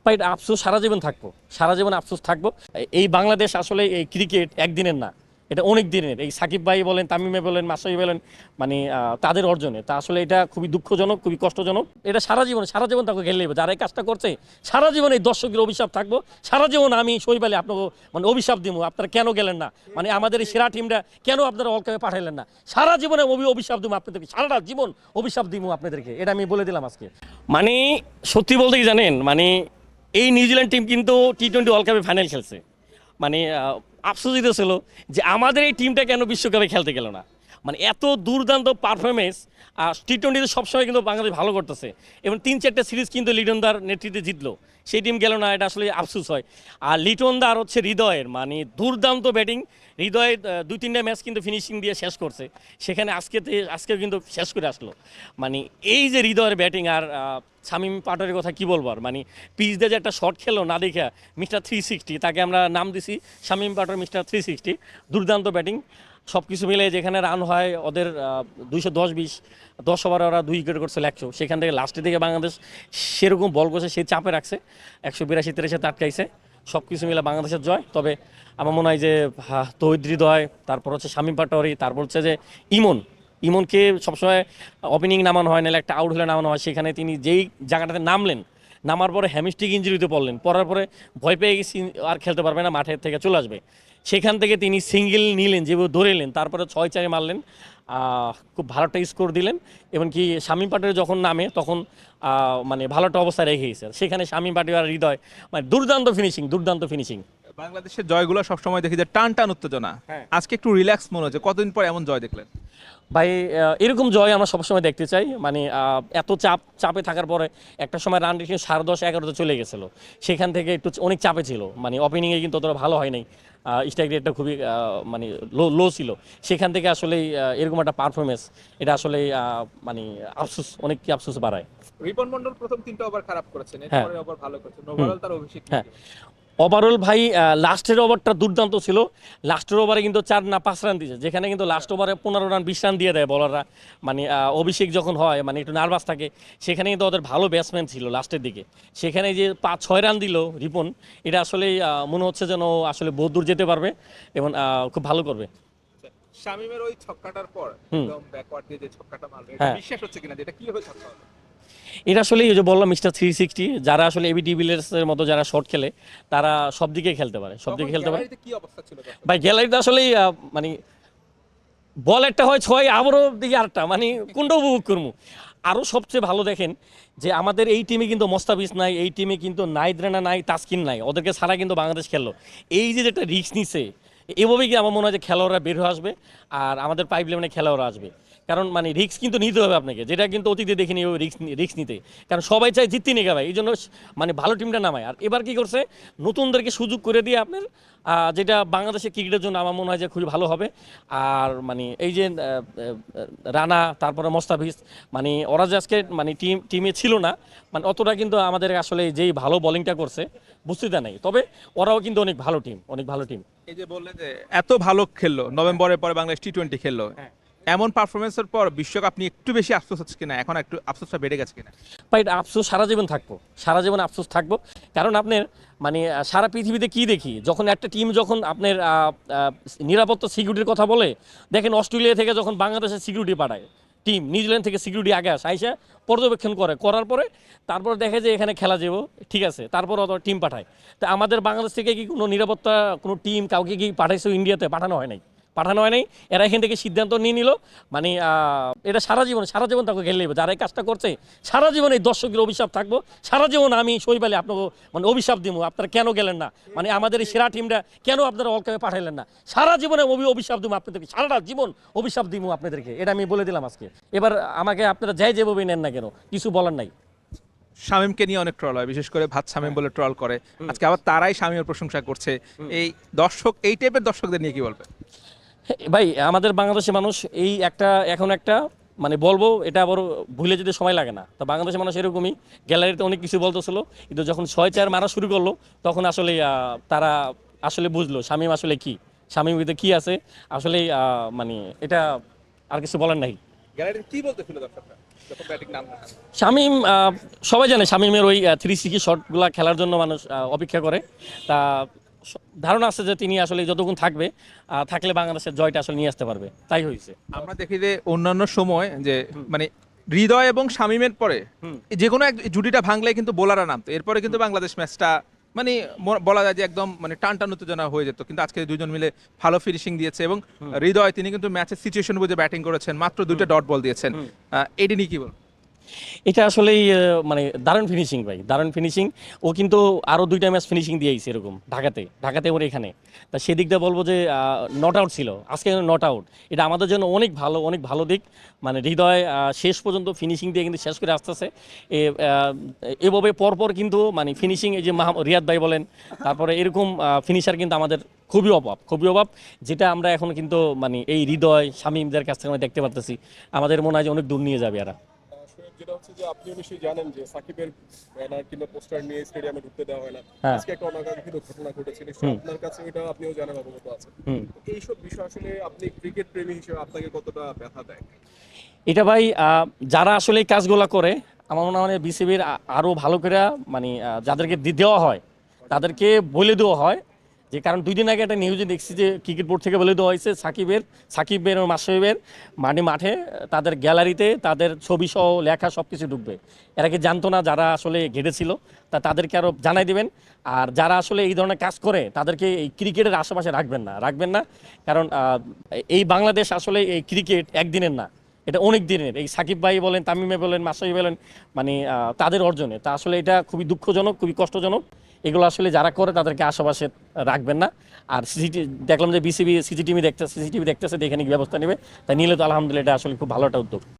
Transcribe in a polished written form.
ভাই এটা আফসোস সারা জীবন থাকবো, সারা জীবন আফসোস থাকবো। এই বাংলাদেশ আসলে এই ক্রিকেট একদিনের না, এটা অনেক দিনের। এই সাকিব ভাই বলেন, তামিমে বলেন, মাশরাফি বলেন, মানে তাদের অর্জনে তা আসলে এটা খুবই দুঃখজনক, খুবই কষ্টজনক। এটা সারা জীবন তাকে খেললে যারা এই কাজটা করছে সারা জীবন এই দর্শকের অভিশাপ থাকবো। সারা জীবন আমি শৈব আলী আপনাকে মানে অভিশাপ দিব, আপনারা কেন গেলেন না, মানে আমাদের এই সেরা টিমটা কেন আপনারা ওয়ার্ল্ড কাপে পাঠাইলেন না। সারা জীবনে অভিশাপ দিব আপনাদেরকে, সারাটা জীবন অভিশাপ দিব আপনাদেরকে, এটা আমি বলে দিলাম আজকে। মানে সত্যি বলতে কি জানেন, মানে এই নিউজিল্যান্ড টিম কিন্তু টি-20 ওয়ার্ল্ড কাপে ফাইনাল খেলছে। মানে আফসোস ছিল যে আমাদের এই টিমটা কেন বিশ্বকাপে খেলতে গেল না। মানে এত দুর্দান্ত পারফরমেন্স, টি-20তে সবসময় কিন্তু বাংলাদেশ ভালো করতেছে এবং 3-4টা সিরিজ কিন্তু লিটনদার নেতৃত্বে জিতলো, সেই টিম গেল না, এটা আসলে আফসোস হয়। আর লিটনদার হচ্ছে হৃদয়ের মানে দুর্দান্ত ব্যাটিং, হৃদয় 2-3টা ম্যাচ কিন্তু ফিনিশিং দিয়ে শেষ করছে, সেখানে আজকেও কিন্তু শেষ করে আসলো। মানে এই যে হৃদয়ের ব্যাটিং আর শামীম পাটোয়ারির কথা কি বলবো আর, মানে পিচ দিয়ে যে একটা শট খেলো না দেখা মিস্টার 360, তাকে আমরা নাম দিছি শামীম পাটোয়ারি মিস্টার 360। দুর্দান্ত ব্যাটিং, সব কিছু মিলে যেখানে রান হয় ওদের 210 ওভারে ওরা 2 উইকেট করছে 100, সেখান থেকে লাস্টের দিকে বাংলাদেশ সেরকম বল করছে, সেই চাপে রাখছে, 182-83 আটকাইছে। সব কিছু মিলে বাংলাদেশের জয়। তবে আমার মনে হয় যে তৌহিদ হৃদয়, তারপর হচ্ছে শামীম পাটোয়ারি, তারপর হচ্ছে যে ইমনকে সবসময় ওপেনিং নামানো হয়, নাহলে একটা আউট হলে নামানো হয়, সেখানে তিনি যেই জায়গাটাতে নামার পরে হ্যামস্ট্রিং ইঞ্জুরিতে পড়ার পরে ভয় পেয়ে গেছি আর খেলতে পারবে না, মাঠের থেকে চলে আসবে। সেখান থেকে তিনি সিঙ্গেল নিলেন, যেভাবে ধরে এলেন, তারপরে 6-4 মারলেন, খুব ভালো একটা স্কোর দিলেন। এবং কি শামীম পাটোয়ারি যখন নামে তখন মানে ভালো একটা অবস্থা রেখেছে, সেখানে শামীম পাটোয়ারি হৃদয় মানে দুর্দান্ত ফিনিশিং। বাংলাদেশের জয়গুলো সবসময় দেখি যে টান টান উত্তেজনা। হ্যাঁ। আজকে একটু রিল্যাক্স মনে হচ্ছে, কতদিন পর এমন জয় দেখলেন? ভাই এরকম জয় আমরা সবসময় দেখতে চাই। মানে এত চাপে থাকার পরে একটা সময় রান রেটিং 10.5-11তে চলে গেছিলো, সেখান থেকে একটু অনেক চাপে ছিল, মানে ওপেনিংয়ে কিন্তু অতটা ভালো হয় নাই, স্ট্রাইক রেটটা খুবই মানে লো ছিল। সেখান থেকে আসলে এরকম একটা পারফরমেন্স, এটা আসলে মানে আফসোস, অনেক কি আফসোস বাড়ায়। রিপন মন্ডল প্রথম 3টা ওভার খারাপ করেছেন, হ্যাঁ। এরপরে ওভার ভালো করেছেন, ওভারঅল তার অভিষেক হ্যাঁ, ওভারঅল ভাই লাস্টের ওভারটা দুর্দান্ত ছিল। লাস্টের ওভারে কিন্তু 4 না 5 রান দিয়েছে, যেখানে কিন্তু লাস্ট ওভারে 15 রান 20 রান দিয়ে দেয় বলাররা। মানে অভিষেক যখন হয় মানে একটু নার্ভাস থাকে, সেখানে কিন্তু ওদের ভালো ব্যাটসম্যান ছিল লাস্টের দিকে, সেখানে যে 5-6 রান দিল রিপন, এটা আসলে মনে হচ্ছে যেন আসলে বহু দূর যেতে পারবে এবং খুব ভালো করবে। শামিমের ওই ছক্কাটার পর হুম। একদম ব্যাকওয়ার্ড দিয়ে যে ছক্কাটা মারলো, এটা হ্যাঁ, বিশ্বাস হচ্ছে কিনা যে এটা কিভাবে ছক্কা হলো? এটা আসলে এই যে বললাম মিস্টার 360, যারা আসলে এবি ডিভিলিয়ার্সের মতো যারা শট খেলে তারা সব দিকে খেলতে পারে, সব দিকে খেলতে পারে। গ্যালারিতে কি অবস্থা ছিল তখন? ভাই গ্যালারিতে আসলে মানে বল একটা হয় 6, আবারও দিকে আরেকটা, মানে কোনটা উপভোগ করবো। আরও সবচেয়ে ভালো দেখেন যে আমাদের এই টিমে কিন্তু মোস্তাফিজ নাই, এই টিমে কিন্তু নাইদ রানা নাই, তাসকিন নাই, ওদেরকে ছাড়া কিন্তু বাংলাদেশ খেললো। এই যে যেটা রিস্ক নিছে, এভাবেই কি আমার মনে হয় যে খেলোয়াড়রা বের হয়ে আসবে আর আমাদের পাইপ লাইনে খেলোয়াড়রা আসবে। কারণ মানে রিস্ক কিন্তু নিতে হবে আপনাকে, যেটা কিন্তু অতীতে দেখিনি ওই রিস্ক নিতে, কারণ সবাই চায় জিততে নিয়ে ভাই, এই জন্য মানে ভালো টিমটা নামায়। আর এবার কি করছে, নতুনদেরকে সুযোগ করে দিয়ে আপনার যেটা বাংলাদেশের ক্রিকেটের জন্য আমার মনে হয় যে খুবই ভালো হবে। আর মানে এই যে রানা, তারপরে মোস্তাফিজ, মানে ওরা যে আজকে মানে টিমে ছিল না, মানে অতটা কিন্তু আমাদের আসলে যেই ভালো বোলিংটা করছে বুঝতে দেয় নাই। তবে ওরাও কিন্তু অনেক ভালো টিম, অনেক ভালো টিম। এই যে বললেন যে এত ভালো খেললো, নভেম্বরের পরে বাংলাদেশ টি-20 খেললো, এমন পারফরমেন্সের পর বিশ্বকাপ নিয়ে একটু বেশি আফসোস হচ্ছে কিনা, এখন একটু আফসোসটা বেড়ে গেছে কিনা? বা এটা আফসোস সারা জীবন থাকবো, সারা জীবন আফসোস থাকবো। কারণ আপনার মানে সারা পৃথিবীতে কি দেখি, যখন একটা টিম যখন আপনার নিরাপত্তা সিকিউরিটির কথা বলে, দেখেন অস্ট্রেলিয়া থেকে যখন বাংলাদেশের সিকিউরিটি পাঠায় টিম, নিউজিল্যান্ড থেকে সিকিউরিটি আগে আইসা পর্যবেক্ষণ করার পরে তারপর দেখে যে এখানে খেলা যাবো, ঠিক আছে, তারপর অত টিম পাঠায়। তা আমাদের বাংলাদেশ থেকে কি কোনো নিরাপত্তা কোনো টিম কাউকে কি পাঠাইছে ইন্ডিয়াতে? পাঠানো হয় নাই। এরা এখান থেকে সিদ্ধান্ত নিয়ে নিল, মানে এটা সারা জীবন তাকে খেললে যারা এই কাজটা করছে সারা জীবন এই দর্শকের অভিশাপ থাকবো। সারা জীবন আমি শৈব আলী আপনাকে মানে অভিশাপ দিব, আপনারা কেন গেলেন না, মানে আমাদের এই সেরা টিমটা কেন আপনারা ওয়ার্ল্ড কাপে পাঠাইলেন না। সারা জীবনে অভিশাপ দিব আপনাদেরকে, সারাটা জীবন অভিশাপ দিব আপনাদেরকে, এটা আমি বলে দিলাম আজকে। এবার আমাকে আপনারা যাই যেভাবে নেন না কেন, কিছু বলার নাই। শামীমকে নিয়ে অনেক ট্রল হয়, বিশেষ করে ভাত শামীম বলে ট্রল করে, আজকে আবার তারাই শামীমের প্রশংসা করছে। এই দর্শক, এই টাইপের দর্শকদের নিয়ে কি বলবে? ভাই আমাদের বাংলাদেশের মানুষ এই এখন একটা মানে বলবো, এটা আবার ভুলে যেতে সময় লাগে না। তো বাংলাদেশের মানুষ এরকমই, গ্যালারিতে অনেক কিছু বলতেছিল, কিন্তু যখন 6-4 মারা শুরু করলো তখন আসলে তারা আসলে বুঝলো শামীম আসলে কি, শামীম ভিতরে কি আছে আসলে, মানে এটা আর কিছু বলার নাই। গ্যালারিতে কি বলতেছিল দর্শকরা? যখন ব্যাটিং নাম শামীম সবাই জানে শামীমের ওই 360 শটগুলো খেলার জন্য মানুষ অপেক্ষা করে। তা ধারণা আছে যে তিনি আসলে যতক্ষণ থাকবে থাকলে বাংলাদেশের জয়টা আসলে নিয়ে আসতে পারবে, তাই হয়েছে। আমরা দেখি যে অন্যান্য সময় যে মানে হৃদয় এবং শামীমের পরে যে কোনো এক জুটিটা ভাঙলে কিন্তু বোলাররা নামতো, এরপরে কিন্তু বাংলাদেশ ম্যাচটা মানে বলা যায় যে একদম মানে টান টান উত্তেজনা হয়ে যেত, কিন্তু আজকে দুজন মিলে ভালো ফিনিশিং দিয়েছে এবং হৃদয় তিনি কিন্তু ম্যাচের সিচুয়েশন বুঝে ব্যাটিং করেছেন, মাত্র 2টা ডট বল দিয়েছেন। এটি নিয়ে কি বল? এটা আসলেই মানে দারুণ ফিনিশিং ভাই, দারুণ ফিনিশিং। ও কিন্তু আরও 2টা ম্যাচ ফিনিশিং দিয়েছে এরকম ঢাকাতে ওর এখানে। তা সেদিক দিয়ে বলবো যে নট আউট ছিল, আজকে নট আউট, এটা আমাদের জন্য অনেক ভালো দিক। মানে হৃদয় শেষ পর্যন্ত ফিনিশিং দিয়ে কিন্তু শেষ করে আসতেছে। এভাবে পরপর কিন্তু মানে ফিনিশিং, এই যে রিয়াদ ভাই বলেন, তারপরে এরকম ফিনিশার কিন্তু আমাদের খুবই অভাব, যেটা আমরা এখন কিন্তু মানে এই হৃদয় শামীমদের কাছ থেকে আমরা দেখতে পারতেছি। আমাদের মনে হয় যে অনেক দূর নিয়ে যাবে এরা। যেটা হচ্ছে যে আপনি নিশ্চয়ই জানেন যে সাকিবের ব্যানার কিংবা পোস্টার নিয়ে স্টেডিয়ামে ঢুকতে দেওয়া হয় না। হ্যাঁ। আজকে একটা অনাকাঙ্ক্ষিত ঘটনা ঘটেছে, নিশ্চয়ই আপনার কাছে এটা আপনিও জানেন, অবগত আছেন। এইসব বিষয় আসলে আপনি ক্রিকেট প্রেমী হিসেবে আপনাকে কতটা ব্যথা দেয়? এটা ভাই যারা আসলে এই কাজগুলো করে, আমার মনে হয় বিসিবির আরও ভালো করে মানে যাদেরকে দেওয়া হয় তাদেরকে বলে দেওয়া হয় যে, কারণ 2 দিন আগে একটা নিউজে দেখছি যে ক্রিকেট বোর্ড থেকে বলে দেওয়া হয়েছে সাকিবের ও মাশরাফির মাঠে তাদের গ্যালারিতে তাদের ছবি সহ লেখা সব কিছু ঢুকবে। এরা কি জানতো না যারা আসলে ঘেটেছিল? তাদেরকে আরও জানাই দিবেন। আর যারা আসলে এই ধরনের কাজ করে তাদেরকে এই ক্রিকেটের আশেপাশে রাখবেন না, কারণ এই বাংলাদেশ আসলে এই ক্রিকেট একদিনের না, এটা অনেক দিনের। এই সাকিব ভাই বলেন, তামিম ভাই বলেন, মাশরাফি বলেন, মানে তাদের অর্জনে। তা আসলে এটা খুবই দুঃখজনক, খুবই কষ্টজনক। এগুলো আসলে যারা করে তাদেরকে আশেপাশে রাখবেন না। আর দেখলাম যে সিসিটিভি দেখতেছে, দেখে নিয়ে ব্যবস্থা নেবে। তাই নিলে তো আলহামদুলিল্লাহ, এটা আসলে খুব ভালো একটা উদ্যোগ।